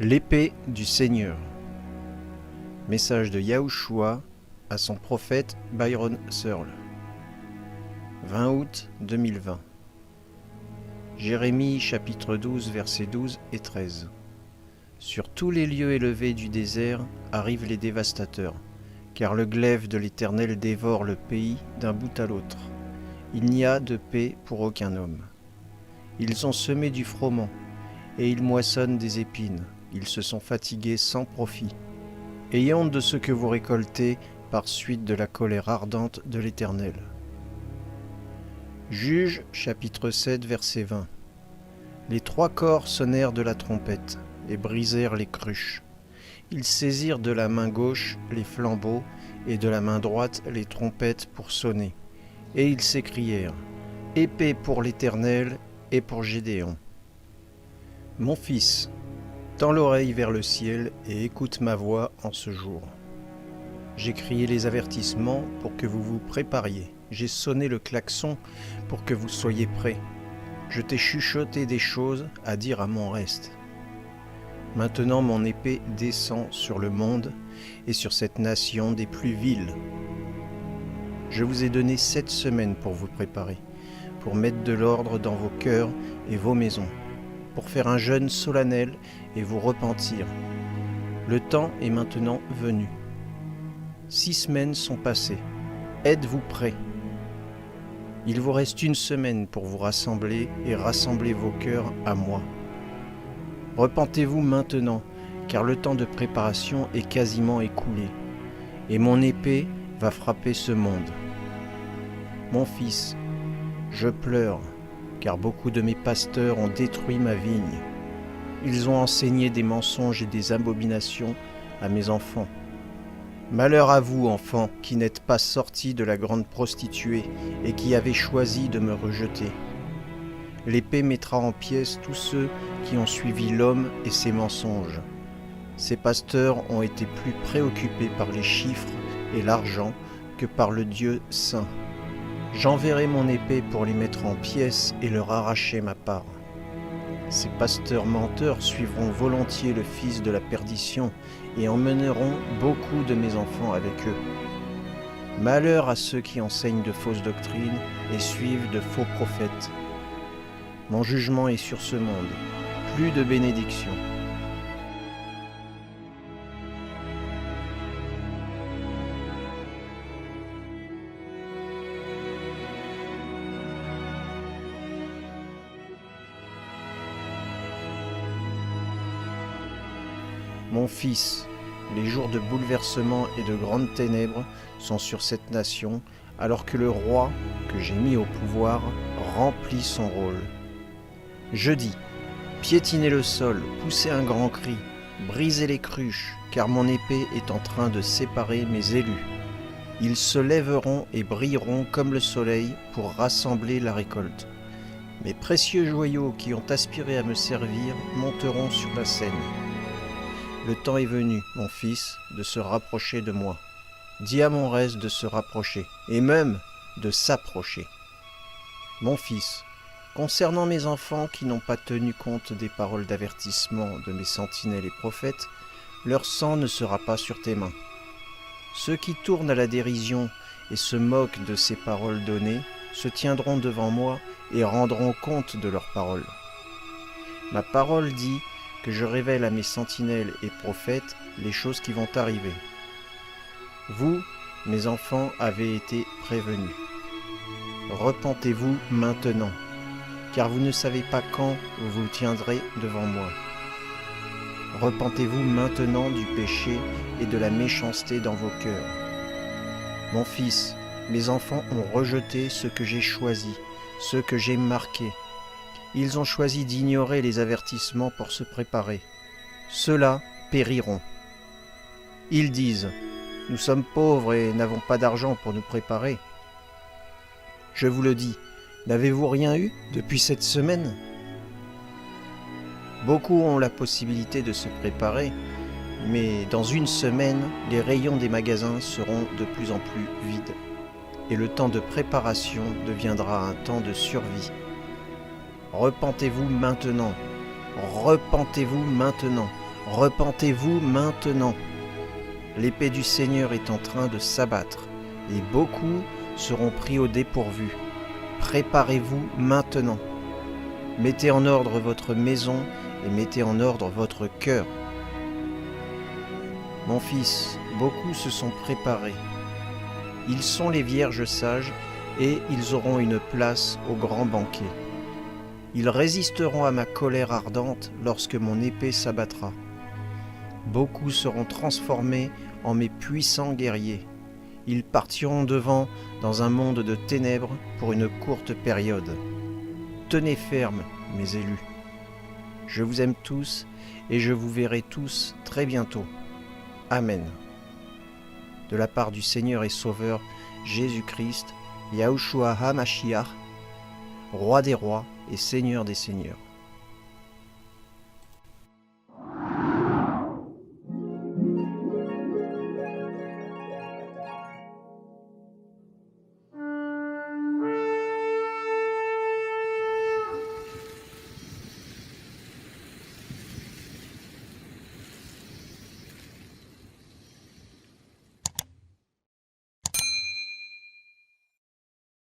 L'épée du Seigneur. Message de Yahushua à son prophète Byron Searle. 20 août 2020. Jérémie chapitre 12 versets 12 et 13. Sur tous les lieux élevés du désert arrivent les dévastateurs, car le glaive de l'Éternel dévore le pays d'un bout à l'autre. Il n'y a de paix pour aucun homme. Ils ont semé du froment, et ils moissonnent des épines. Ils se sont fatigués sans profit. Ayez honte de ce que vous récoltez par suite de la colère ardente de l'Éternel. Juge chapitre 7 verset 20. Les trois corps sonnèrent de la trompette et brisèrent les cruches. Ils saisirent de la main gauche les flambeaux et de la main droite les trompettes pour sonner. Et ils s'écrièrent : Épée pour l'Éternel et pour Gédéon. Mon fils, tends l'oreille vers le ciel et écoute ma voix en ce jour. J'ai crié les avertissements pour que vous vous prépariez. J'ai sonné le klaxon pour que vous soyez prêts. Je t'ai chuchoté des choses à dire à mon reste. Maintenant mon épée descend sur le monde et sur cette nation des plus viles. Je vous ai donné 7 semaines pour vous préparer, pour mettre de l'ordre dans vos cœurs et vos maisons, pour faire un jeûne solennel et vous repentir. Le temps est maintenant venu. 6 semaines sont passées. Êtes-vous prêts ? Il vous reste 1 semaine pour vous rassembler et rassembler vos cœurs à moi. Repentez-vous maintenant, car le temps de préparation est quasiment écoulé, et mon épée va frapper ce monde. Mon fils, je pleure, car beaucoup de mes pasteurs ont détruit ma vigne. Ils ont enseigné des mensonges et des abominations à mes enfants. Malheur à vous, enfants, qui n'êtes pas sortis de la grande prostituée et qui avez choisi de me rejeter. L'épée mettra en pièces tous ceux qui ont suivi l'homme et ses mensonges. Ces pasteurs ont été plus préoccupés par les chiffres et l'argent que par le Dieu saint. J'enverrai mon épée pour les mettre en pièces et leur arracher ma part. Ces pasteurs menteurs suivront volontiers le fils de la perdition et emmèneront beaucoup de mes enfants avec eux. Malheur à ceux qui enseignent de fausses doctrines et suivent de faux prophètes. Mon jugement est sur ce monde, plus de bénédiction. Mon fils, les jours de bouleversement et de grandes ténèbres sont sur cette nation, alors que le roi, que j'ai mis au pouvoir, remplit son rôle. Je dis, piétinez le sol, poussez un grand cri, brisez les cruches, car mon épée est en train de séparer mes élus. Ils se lèveront et brilleront comme le soleil pour rassembler la récolte. Mes précieux joyaux qui ont aspiré à me servir monteront sur la scène. Le temps est venu, mon fils, de se rapprocher de moi. Dis à mon reste de se rapprocher, et même de s'approcher. Mon fils, concernant mes enfants qui n'ont pas tenu compte des paroles d'avertissement de mes sentinelles et prophètes, leur sang ne sera pas sur tes mains. Ceux qui tournent à la dérision et se moquent de ces paroles données se tiendront devant moi et rendront compte de leurs paroles. Ma parole dit que je révèle à mes sentinelles et prophètes les choses qui vont arriver. Vous, mes enfants, avez été prévenus. Repentez-vous maintenant, car vous ne savez pas quand vous vous tiendrez devant moi. Repentez-vous maintenant du péché et de la méchanceté dans vos cœurs. Mon fils, mes enfants ont rejeté ce que j'ai choisi, ce que j'ai marqué. Ils ont choisi d'ignorer les avertissements pour se préparer. Ceux-là périront. Ils disent : nous sommes pauvres et n'avons pas d'argent pour nous préparer. Je vous le dis, n'avez-vous rien eu depuis cette semaine ? Beaucoup ont la possibilité de se préparer, mais dans 1 semaine, les rayons des magasins seront de plus en plus vides. Et le temps de préparation deviendra un temps de survie. Repentez-vous maintenant. Repentez-vous maintenant. Repentez-vous maintenant. L'épée du Seigneur est en train de s'abattre, et beaucoup seront pris au dépourvu. Préparez-vous maintenant. Mettez en ordre votre maison et mettez en ordre votre cœur. Mon fils, beaucoup se sont préparés. Ils sont les vierges sages et ils auront une place au grand banquet. Ils résisteront à ma colère ardente lorsque mon épée s'abattra. Beaucoup seront transformés en mes puissants guerriers. Ils partiront devant dans un monde de ténèbres pour une courte période. Tenez ferme, mes élus. Je vous aime tous et je vous verrai tous très bientôt. Amen. De la part du Seigneur et Sauveur Jésus-Christ, Yahushua HaMashiach, Roi des rois et Seigneur des seigneurs.